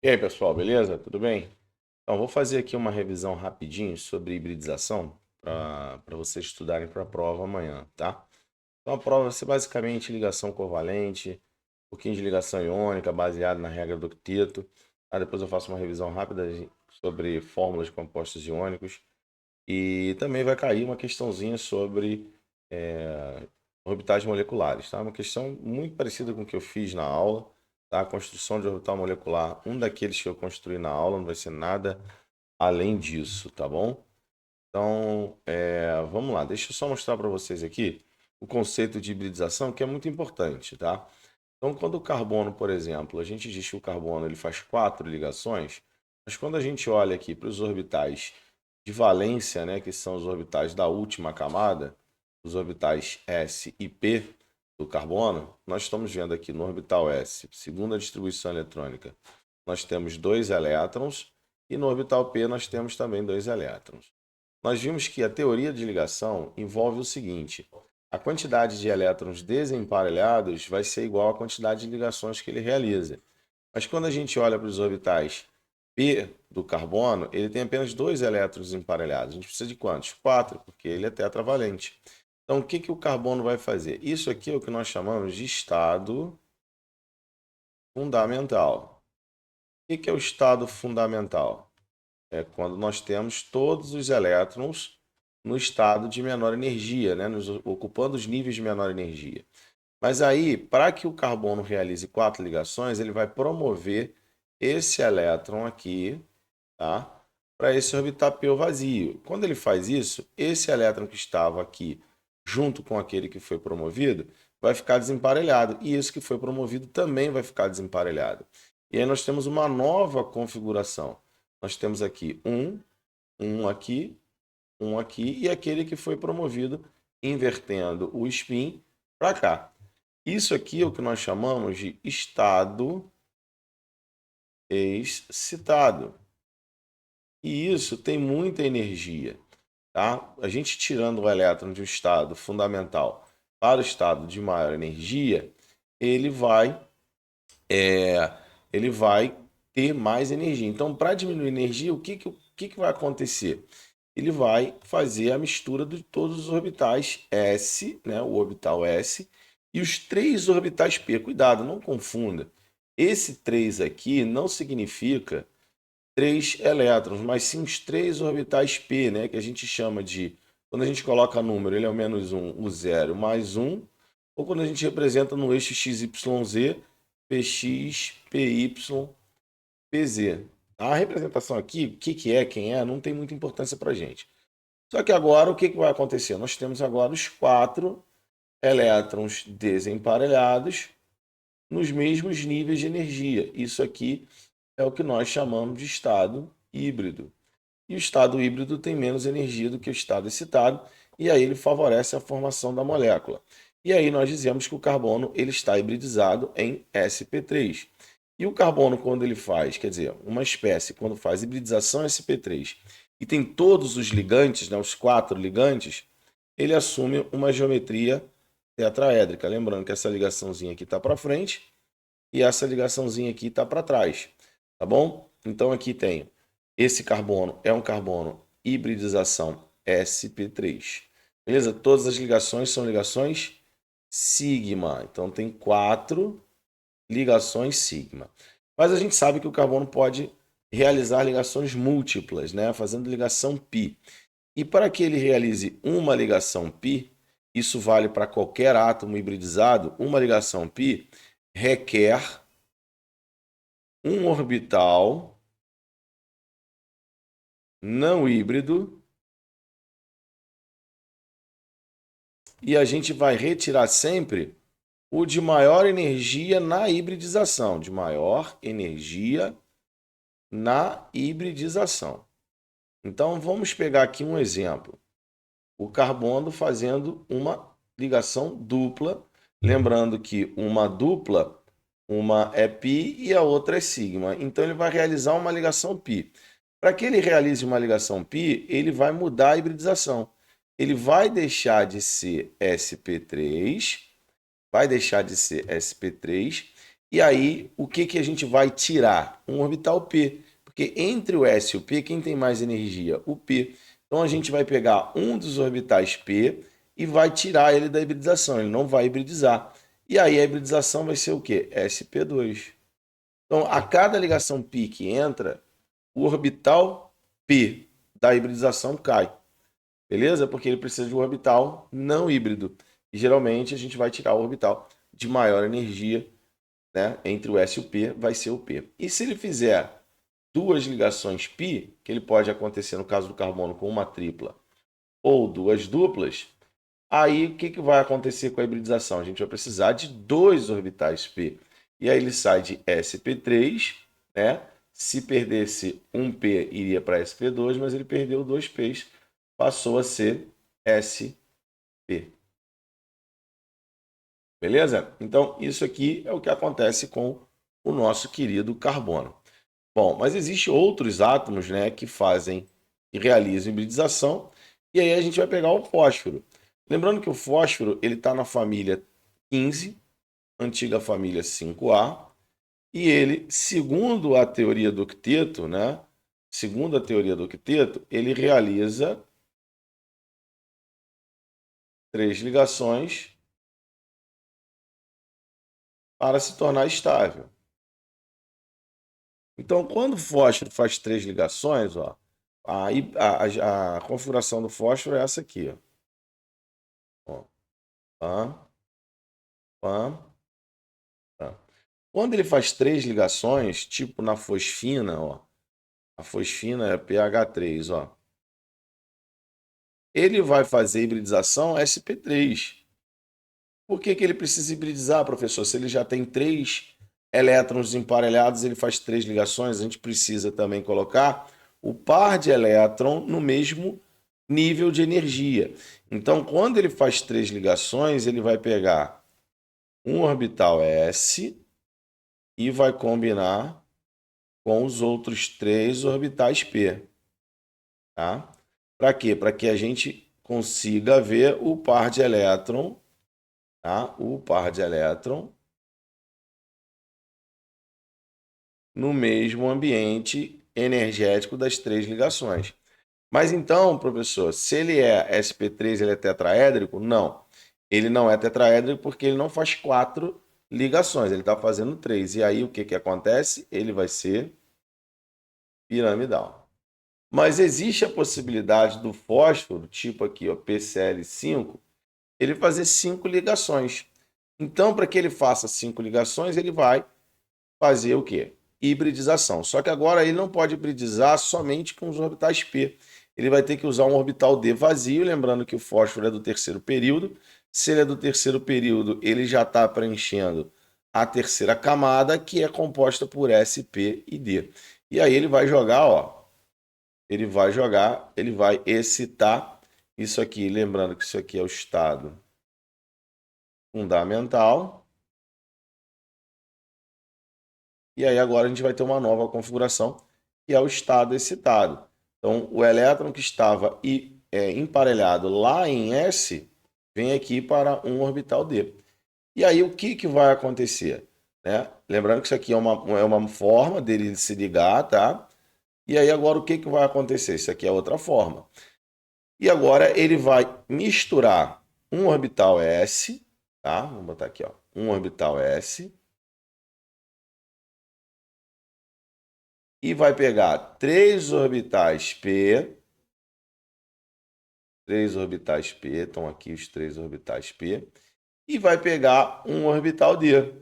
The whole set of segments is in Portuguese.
E aí, pessoal, beleza? Tudo bem? Então, vou fazer aqui uma revisão rapidinho sobre hibridização para vocês estudarem para a prova amanhã, tá? Então, a prova vai ser basicamente ligação covalente, um pouquinho de ligação iônica, baseado na regra do octeto. Tá? Depois eu faço uma revisão rápida sobre fórmulas de compostos iônicos. E também vai cair uma questãozinha sobre orbitais moleculares, tá? Uma questão muito parecida com o que eu fiz na aula, tá? A construção de orbital molecular, um daqueles que eu construí na aula, não vai ser nada além disso, tá bom? Então, vamos lá. Deixa eu só mostrar para vocês aqui o conceito de hibridização, que é muito importante, tá? Então, quando o carbono, por exemplo, a gente diz que o carbono ele faz 4 ligações, mas quando a gente olha aqui para os orbitais de valência, né, que são os orbitais da última camada, os orbitais S e P do carbono, nós estamos vendo aqui no orbital S, segundo a distribuição eletrônica, nós temos 2 elétrons e no orbital P nós temos também 2 elétrons. Nós vimos que a teoria de ligação envolve o seguinte: a quantidade de elétrons desemparelhados vai ser igual à quantidade de ligações que ele realiza. Mas quando a gente olha para os orbitais P do carbono, ele tem apenas 2 elétrons emparelhados. A gente precisa de quantos? 4, porque ele é tetravalente. Então, o que o carbono vai fazer? Isso aqui é o que nós chamamos de estado fundamental. O que é o estado fundamental? É quando nós temos todos os elétrons no estado de menor energia, né? Ocupando os níveis de menor energia. Mas aí, para que o carbono realize 4 ligações, ele vai promover esse elétron aqui, tá? Para esse orbital P vazio. Quando ele faz isso, esse elétron que estava aqui, junto com aquele que foi promovido, vai ficar desemparelhado. E esse que foi promovido também vai ficar desemparelhado. E aí nós temos uma nova configuração. Nós temos aqui um aqui e aquele que foi promovido invertendo o spin para cá. Isso aqui é o que nós chamamos de estado excitado. E isso tem muita energia, tá? A gente tirando o elétron de um estado fundamental para o estado de maior energia, ele vai, é, ele vai ter mais energia. Então, para diminuir a energia, o que vai acontecer? Ele vai fazer a mistura de todos os orbitais S, né, o orbital S, e os 3 orbitais P. Cuidado, não confunda. Esse 3 aqui não significa 3 elétrons, mas sim os 3 orbitais P, né, que a gente chama de, quando a gente coloca número, ele é o -1, o 0 mais 1, ou quando a gente representa no eixo XYZ, PX, PY, PZ. A representação aqui, o que é, quem é, não tem muita importância para a gente. Só que agora o que vai acontecer? Nós temos agora os 4 elétrons desemparelhados nos mesmos níveis de energia. Isso aqui é o que nós chamamos de estado híbrido. E o estado híbrido tem menos energia do que o estado excitado, e aí ele favorece a formação da molécula. E aí nós dizemos que o carbono ele está hibridizado em sp3. E o carbono, quando ele faz, quer dizer, uma espécie, quando faz hibridização sp3 e tem todos os ligantes, né, os 4 ligantes, ele assume uma geometria tetraédrica. Lembrando que essa ligaçãozinha aqui está para frente e essa ligaçãozinha aqui está para trás. Tá bom? Então aqui tem esse carbono, é um carbono hibridização sp3. Beleza? Todas as ligações são ligações sigma. Então tem 4 ligações sigma. Mas a gente sabe que o carbono pode realizar ligações múltiplas, né? Fazendo ligação pi. E para que ele realize uma ligação pi, isso vale para qualquer átomo hibridizado, uma ligação pi requer um orbital não híbrido e a gente vai retirar sempre o de maior energia na hibridização, de maior energia na hibridização. Então vamos pegar aqui um exemplo. O carbono fazendo uma ligação dupla, lembrando que uma dupla, uma é π e a outra é sigma. Então ele vai realizar uma ligação π. Para que ele realize uma ligação π, ele vai mudar a hibridização. Ele vai deixar de ser sp3, E aí, o que a gente vai tirar? Um orbital P. Porque entre o S e o P, quem tem mais energia? O P. Então a gente vai pegar um dos orbitais P e vai tirar ele da hibridização. Ele não vai hibridizar. E aí a hibridização vai ser o quê? sp2. Então, a cada ligação π que entra, o orbital P da hibridização cai. Beleza? Porque ele precisa de um orbital não híbrido. E geralmente a gente vai tirar o orbital de maior energia, né? Entre o S e o P, vai ser o P. E se ele fizer duas ligações π, que ele pode acontecer no caso do carbono com uma tripla ou duas duplas, aí o que vai acontecer com a hibridização? A gente vai precisar de dois orbitais P. E aí ele sai de sp3, né? Se perdesse um P, iria para sp2, mas ele perdeu dois P's, passou a ser sp. Beleza? Então, isso aqui é o que acontece com o nosso querido carbono. Bom, mas existem outros átomos, né, que fazem e realizam hibridização, e aí a gente vai pegar o fósforo. Lembrando que o fósforo ele está na família 15, antiga família 5A, e ele, segundo a teoria do octeto, né, segundo a teoria do octeto, ele realiza três ligações para se tornar estável. Então, quando o fósforo faz três ligações, ó, a configuração do fósforo é essa aqui. Ó. Pam, pam, pam. Quando ele faz três ligações, tipo na fosfina, ó, a fosfina é pH3, ó, ele vai fazer hibridização sp3. Por que ele precisa hibridizar, professor? Se ele já tem três elétrons emparelhados, ele faz três ligações, a gente precisa também colocar o par de elétron no mesmo nível de energia. Então, quando ele faz três ligações, ele vai pegar um orbital S e vai combinar com os outros três orbitais P. Tá? Para quê? Para que a gente consiga ver o par de elétron, tá? O par de elétron no mesmo ambiente energético das três ligações. Mas então, professor, se ele é sp3, ele é tetraédrico? Não. Ele não é tetraédrico porque ele não faz quatro ligações, ele está fazendo três. E aí o que acontece? Ele vai ser piramidal. Mas existe a possibilidade do fósforo, tipo aqui, ó, PCl5, ele fazer cinco ligações. Então, para que ele faça cinco ligações, ele vai fazer o quê? Hibridização. Só que agora ele não pode hibridizar somente com os orbitais P. Ele vai ter que usar um orbital D vazio, lembrando que o fósforo é do terceiro período. Se ele é do terceiro período, ele já está preenchendo a terceira camada, que é composta por S, P e D. E aí ele vai jogar, ó, ele vai excitar isso aqui, lembrando que isso aqui é o estado fundamental. E aí agora a gente vai ter uma nova configuração, que é o estado excitado. Então, o elétron que estava emparelhado lá em S, vem aqui para um orbital D. E aí o que vai acontecer? Né? Lembrando que isso aqui é uma forma dele se ligar, tá? E aí agora o que vai acontecer? Isso aqui é outra forma. E agora ele vai misturar um orbital S, tá? Vamos botar aqui, ó, um orbital S, e vai pegar três orbitais P, estão aqui os três orbitais P, e vai pegar um orbital D.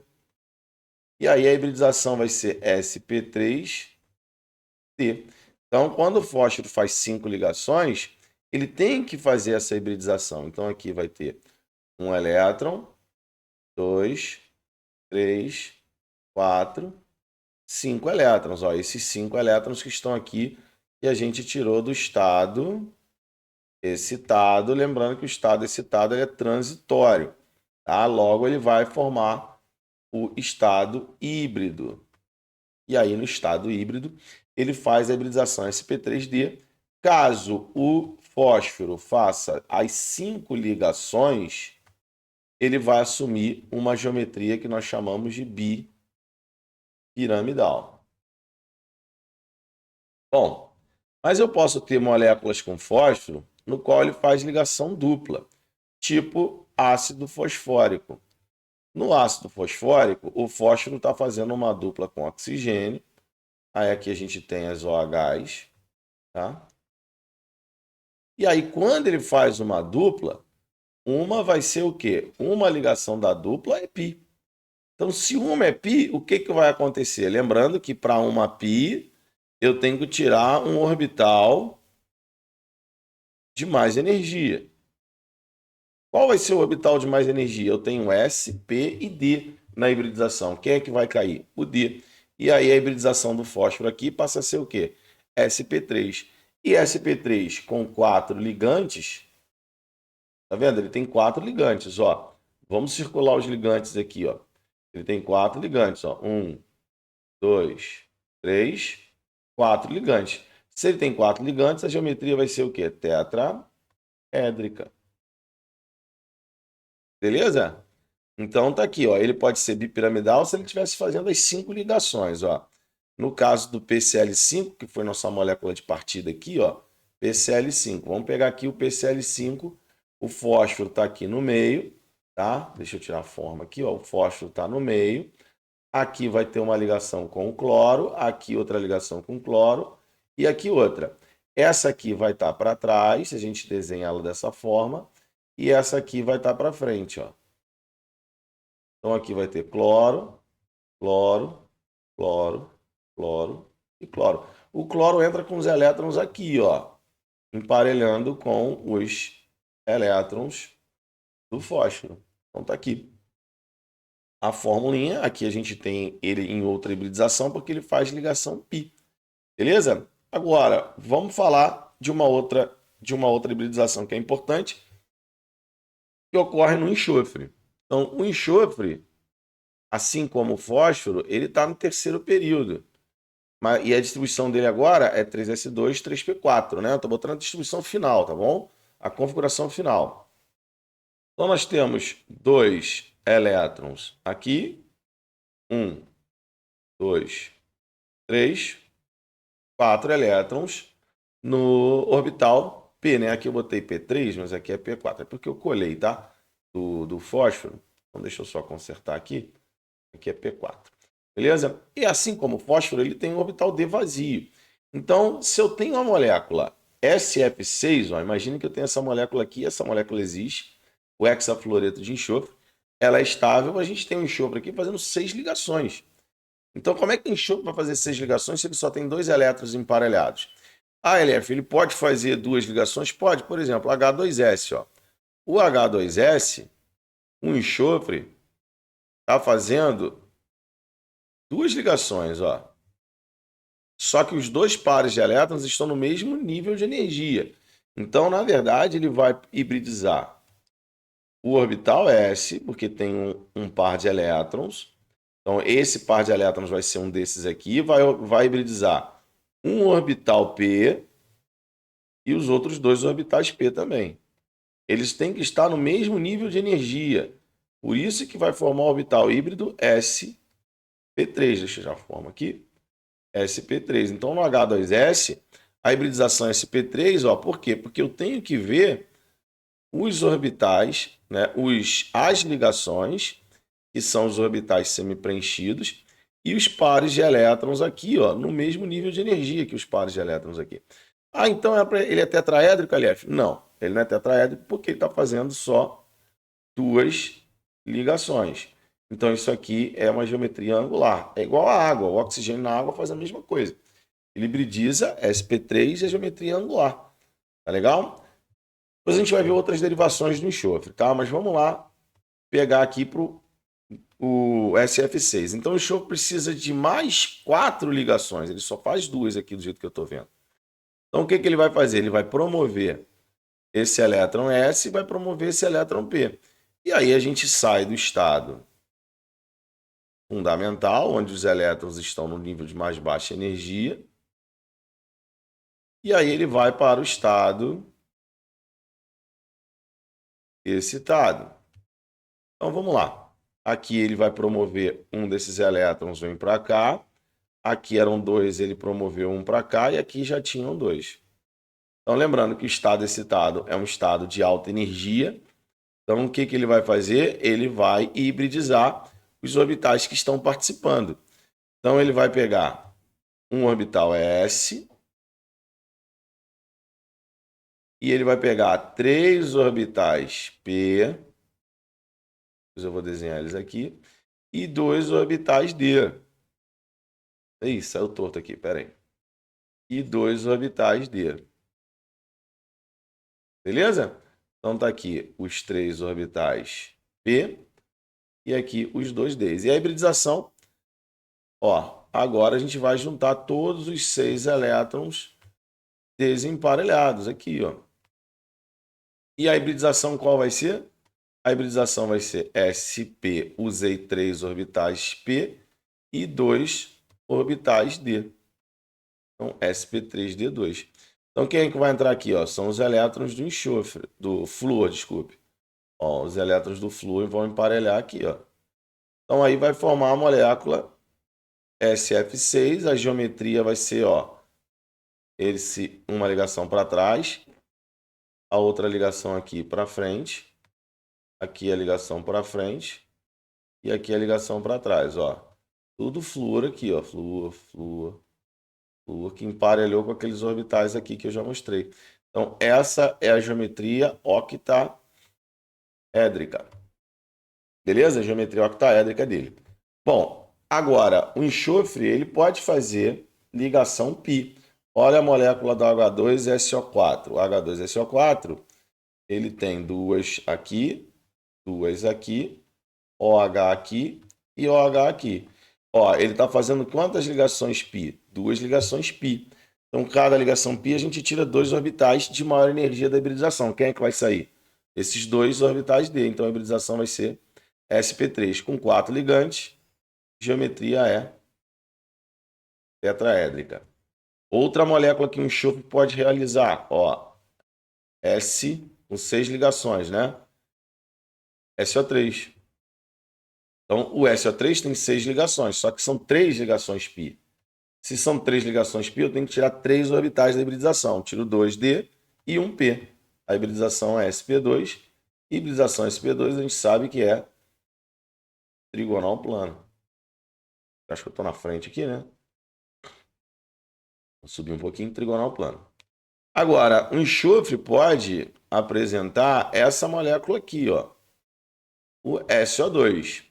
E aí a hibridização vai ser sp3d. Então, quando o fósforo faz cinco ligações, ele tem que fazer essa hibridização. Então, aqui vai ter um elétron, dois, três, quatro, cinco elétrons. Ó, esses cinco elétrons que estão aqui que a gente tirou do estado excitado. Lembrando que o estado excitado é transitório. Tá? Logo, ele vai formar o estado híbrido. E aí, no estado híbrido, ele faz a hibridização sp3d. Caso o fósforo faça as cinco ligações, ele vai assumir uma geometria que nós chamamos de piramidal. Bom, mas eu posso ter moléculas com fósforo no qual ele faz ligação dupla, tipo ácido fosfórico. No ácido fosfórico, o fósforo está fazendo uma dupla com oxigênio. Aí aqui a gente tem as OHs, tá? E aí, quando ele faz uma dupla, uma vai ser o quê? Uma ligação da dupla é π. Então, se uma é π, o que vai acontecer? Lembrando que para uma π, eu tenho que tirar um orbital de mais energia. Qual vai ser o orbital de mais energia? Eu tenho S, P e D na hibridização. Quem é que vai cair? O D. E aí a hibridização do fósforo aqui passa a ser o quê? sp3. E sp3 com 4 ligantes, tá vendo? Ele tem 4 ligantes, ó. Vamos circular os ligantes aqui, ó. Ele tem 4 ligantes, ó. 1, 2, 3, 4 ligantes. Se ele tem 4 ligantes, a geometria vai ser o quê? Tetraédrica. Beleza? Então tá aqui, ó. Ele pode ser bipiramidal se ele estivesse fazendo as 5 ligações, ó. No caso do PCl5, que foi nossa molécula de partida aqui, ó, PCl5. Vamos pegar aqui o PCl5, o fósforo está aqui no meio, tá? Deixa eu tirar a forma aqui, ó. O fósforo está no meio. Aqui vai ter uma ligação com o cloro, aqui outra ligação com o cloro e aqui outra. Essa aqui vai estar para trás, a gente desenha ela dessa forma, e essa aqui vai estar para frente, ó. Então aqui vai ter cloro, cloro, cloro, cloro e cloro. O cloro entra com os elétrons aqui, ó, emparelhando com os elétrons do fósforo. Então tá aqui. A formulinha, aqui a gente tem ele em outra hibridização porque ele faz ligação π. Beleza? Agora, vamos falar de uma outra hibridização que é importante, que ocorre no enxofre. Então, o enxofre, assim como o fósforo, ele está no terceiro período. E a distribuição dele agora é 3s2, 3p4, né? Eu estou botando a distribuição final, tá bom? A configuração final. Então, nós temos 2 elétrons aqui. 1, 2, 3, 4 elétrons no orbital P, né? Aqui eu botei P3, mas aqui é P4. É porque eu colei, tá? Do fósforo. Então, deixa eu só consertar aqui. Aqui é P4. Beleza? E assim como o fósforo, ele tem um orbital D vazio. Então, se eu tenho uma molécula SF6, ó, imagine que eu tenho essa molécula aqui, essa molécula existe, o hexafluoreto de enxofre, ela é estável, a gente tem um enxofre aqui fazendo 6 ligações. Então, como é que o enxofre vai fazer 6 ligações se ele só tem 2 elétrons emparelhados? Ah, LF, ele pode fazer 2 ligações? Pode, por exemplo, H2S. Ó. O H2S, o enxofre, está fazendo 2 ligações. Ó. Só que os 2 pares de elétrons estão no mesmo nível de energia. Então, na verdade, ele vai hibridizar o orbital S, porque tem um par de elétrons. Então, esse par de elétrons vai ser um desses aqui, vai hibridizar um orbital P e os outros 2 orbitais P também. Eles têm que estar no mesmo nível de energia. Por isso que vai formar o orbital híbrido sp3. Deixa eu já formar aqui. sp3. Então, no H2S, a hibridização é sp3, ó, por quê? Porque eu tenho que ver os orbitais, né, as ligações, que são os orbitais semi-preenchidos, e os pares de elétrons aqui, ó, no mesmo nível de energia que os pares de elétrons aqui. Ah, então ele é tetraédrico, LF? Não, ele não é tetraédrico porque ele está fazendo só 2 ligações. Então, isso aqui é uma geometria angular. É igual à água. O oxigênio na água faz a mesma coisa. Ele hibridiza sp3 e a geometria angular. Tá legal? Depois a gente vai ver outras derivações do enxofre, tá? Mas vamos lá pegar aqui para o SF6. Então, o enxofre precisa de mais 4 ligações. Ele só faz 2 aqui do jeito que eu estou vendo. Então, o que ele vai fazer? Ele vai promover esse elétron S e vai promover esse elétron P. E aí a gente sai do estado fundamental, onde os elétrons estão no nível de mais baixa energia, e aí ele vai para o estado excitado. Então vamos lá. Aqui ele vai promover um desses elétrons, vem para cá. Aqui eram 2, ele promoveu um para cá e aqui já tinham 2. Então, lembrando que o estado excitado é um estado de alta energia. Então, o que ele vai fazer? Ele vai hibridizar os orbitais que estão participando. Então, ele vai pegar um orbital S e ele vai pegar 3 orbitais P, depois eu vou desenhar eles aqui, e 2 orbitais D. Ih, saiu torto aqui, peraí. E 2 orbitais D. Beleza? Então tá aqui os 3 orbitais P e aqui os 2 Ds. E a hibridização, ó, agora a gente vai juntar todos os 6 elétrons desemparelhados aqui, ó. E a hibridização qual vai ser? A hibridização vai ser sp, usei 3 orbitais P e 2 orbitais D. Então, sp3d2. Então, quem é que vai entrar aqui? Ó? São os elétrons do enxofre, do flúor, desculpe. Ó, os elétrons do flúor vão emparelhar aqui, ó. Então, aí vai formar a molécula SF6. A geometria vai ser, ó, uma ligação para trás, a outra ligação aqui para frente, aqui a ligação para frente e aqui a ligação para trás, ó. Tudo flúor aqui, ó, flúor, flúor, flúor, que emparelhou com aqueles orbitais aqui que eu já mostrei. Então, essa é a geometria octaédrica. Beleza? A geometria octaédrica dele. Bom, agora, o enxofre, ele pode fazer ligação π. Olha a molécula do H2SO4. O H2SO4, ele tem 2 aqui, 2 aqui, OH aqui e OH aqui. Ó, ele está fazendo quantas ligações π? 2 ligações π. Então, cada ligação π, a gente tira 2 orbitais de maior energia da hibridização. Quem é que vai sair? Esses 2 orbitais D. Então, a hibridização vai ser sp3 com 4 ligantes. Geometria é tetraédrica. Outra molécula que um enxofre pode realizar, ó, S com 6 ligações, né? SO3. Então, o SO3 tem 6 ligações, só que são 3 ligações π. Se são 3 ligações π, eu tenho que tirar 3 orbitais da hibridização. Tiro 2D e 1 P. A hibridização é sp2. Hibridização sp2 a gente sabe que é trigonal plano. Acho que eu estou na frente aqui, né? Vou subir um pouquinho, trigonal plano. Agora, o enxofre pode apresentar essa molécula aqui, ó, o SO2.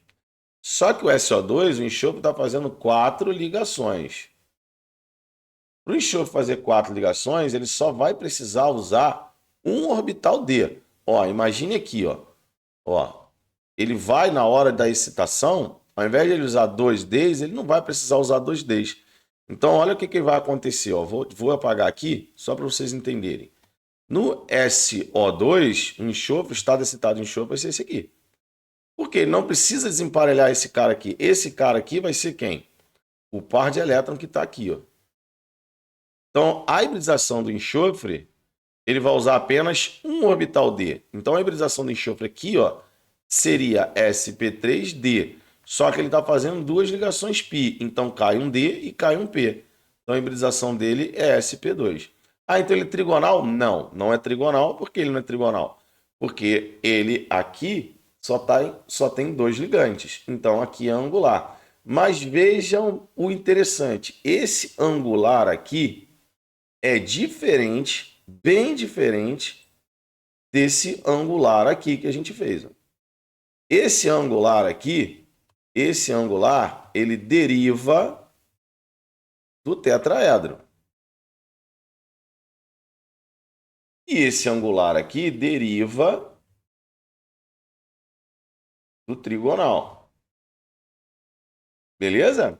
Só que o SO2, o enxofre está fazendo 4 ligações. Para o enxofre fazer 4 ligações, ele só vai precisar usar um orbital D. Ó, imagine aqui, ó. Ele vai, na hora da excitação, ao invés de ele usar 2 Ds, ele não vai precisar usar 2 Ds. Então, olha o que vai acontecer. Ó. Vou apagar aqui, só para vocês entenderem. No SO2, o enxofre, o estado excitado de enxofre vai ser esse aqui. Porque ele não precisa desemparelhar esse cara aqui. Esse cara aqui vai ser quem? O par de elétron que está aqui, ó. Então, a hibridização do enxofre, ele vai usar apenas um orbital D. Então, a hibridização do enxofre aqui, ó, seria sp3d. Só que ele está fazendo 2 ligações π. Então, cai um D e cai um P. Então, a hibridização dele é sp2. Ah, então ele é trigonal? Não, não é trigonal. Por que ele não é trigonal? Porque ele aqui só tem 2 ligantes. Então, aqui é angular. Mas vejam o interessante. Esse angular aqui é diferente, bem diferente desse angular aqui que a gente fez. Esse angular aqui, ele deriva do tetraedro. E esse angular aqui deriva do trigonal. Beleza?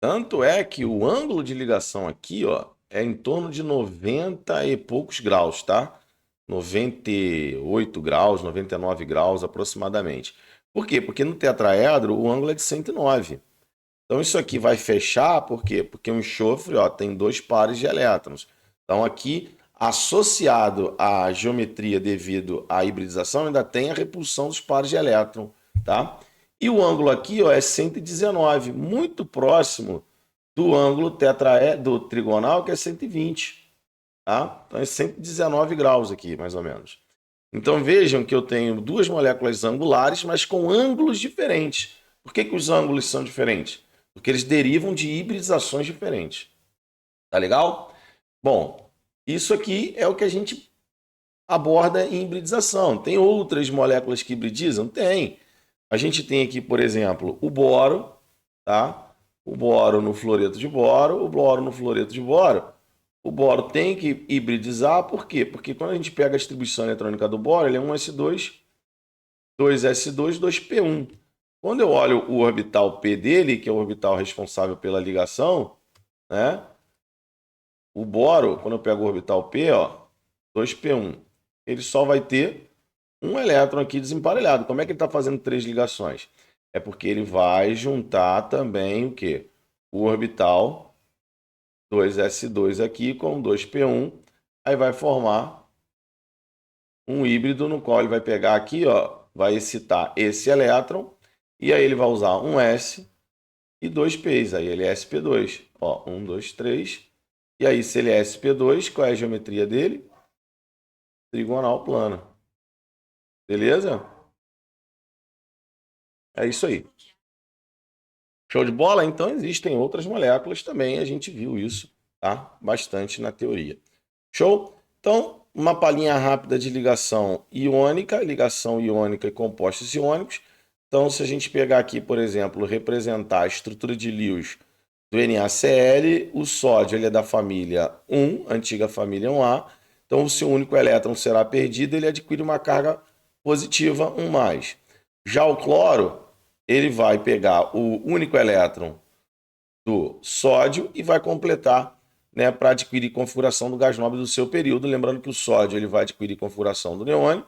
Tanto é que o ângulo de ligação aqui, ó, é em torno de 90 e poucos graus, tá? 98 graus, 99 graus aproximadamente. Por quê? Porque no tetraedro o ângulo é de 109. Então isso aqui vai fechar, por quê? Porque o enxofre, ó, tem 2 pares de elétrons. Então aqui associado à geometria devido à hibridização, ainda tem a repulsão dos pares de elétron, tá? E o ângulo aqui, ó, é 119, muito próximo do ângulo do trigonal, que é 120, tá? Então é 119 graus aqui, mais ou menos. Então vejam que eu tenho duas moléculas angulares, mas com ângulos diferentes. Por que os ângulos são diferentes? Porque eles derivam de hibridizações diferentes. Tá legal? Bom, isso aqui é o que a gente aborda em hibridização. Tem outras moléculas que hibridizam? Tem. A gente tem aqui, por exemplo, o boro, tá? O boro no fluoreto de boro, o boro no fluoreto de boro. O boro tem que hibridizar, por quê? Porque quando a gente pega a distribuição eletrônica do boro, ele é 1s2, 2s2, 2p1. Quando eu olho o orbital P dele, que é o orbital responsável pela ligação, né? O boro, quando eu pego o orbital P, ó, 2p1, ele só vai ter um elétron aqui desemparelhado. Como é que ele está fazendo 3 ligações? É porque ele vai juntar também o quê? O orbital 2s2 aqui com 2p1, aí vai formar um híbrido no qual ele vai pegar aqui, ó, vai excitar esse elétron, e aí ele vai usar um S e 2 P's, aí ele é sp2. Ó, 1, 2, 3. E aí, se ele é sp2, qual é a geometria dele? Trigonal plana. Beleza? É isso aí. Show de bola? Então existem outras moléculas também, a gente viu isso, tá? Bastante na teoria. Show? Então, uma palhinha rápida de ligação iônica e compostos iônicos. Então, se a gente pegar aqui, por exemplo, representar a estrutura de Lewis do NaCl, o sódio ele é da família 1, antiga família 1A. Então, se o único elétron será perdido, ele adquire uma carga positiva 1+. Já o cloro, ele vai pegar o único elétron do sódio e vai completar, né, para adquirir configuração do gás nobre do seu período. Lembrando que o sódio ele vai adquirir configuração do neônio,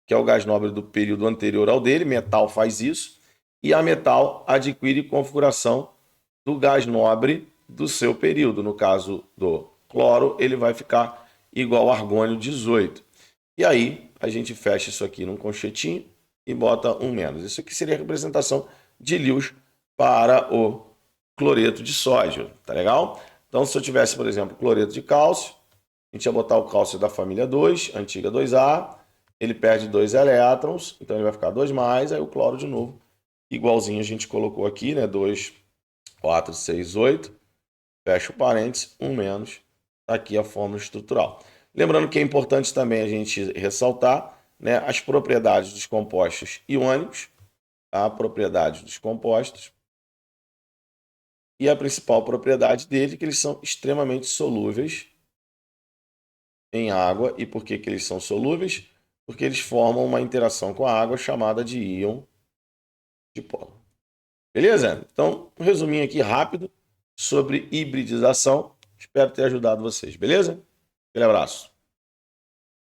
que é o gás nobre do período anterior ao dele, metal faz isso, e a metal adquire configuração do gás nobre do seu período. No caso do cloro, ele vai ficar igual ao argônio 18. E aí a gente fecha isso aqui num conchetinho e bota um menos. Isso aqui seria a representação de Lewis para o cloreto de sódio, tá legal? Então, se eu tivesse, por exemplo, cloreto de cálcio, a gente ia botar o cálcio da família 2, antiga 2A, ele perde 2 elétrons, então ele vai ficar 2+, aí o cloro de novo, igualzinho a gente colocou aqui, né? 2, 4, 6, 8, fecha o parênteses, 1 menos, tá aqui a fórmula estrutural. Lembrando que é importante também a gente ressaltar, né, as propriedades dos compostos iônicos, a propriedade dos compostos, e a principal propriedade dele é que eles são extremamente solúveis em água. E por que eles são solúveis? Porque eles formam uma interação com a água chamada de íon dipolo. Beleza? Então, um resuminho aqui rápido sobre hibridização. Espero ter ajudado vocês, beleza? Aquele abraço.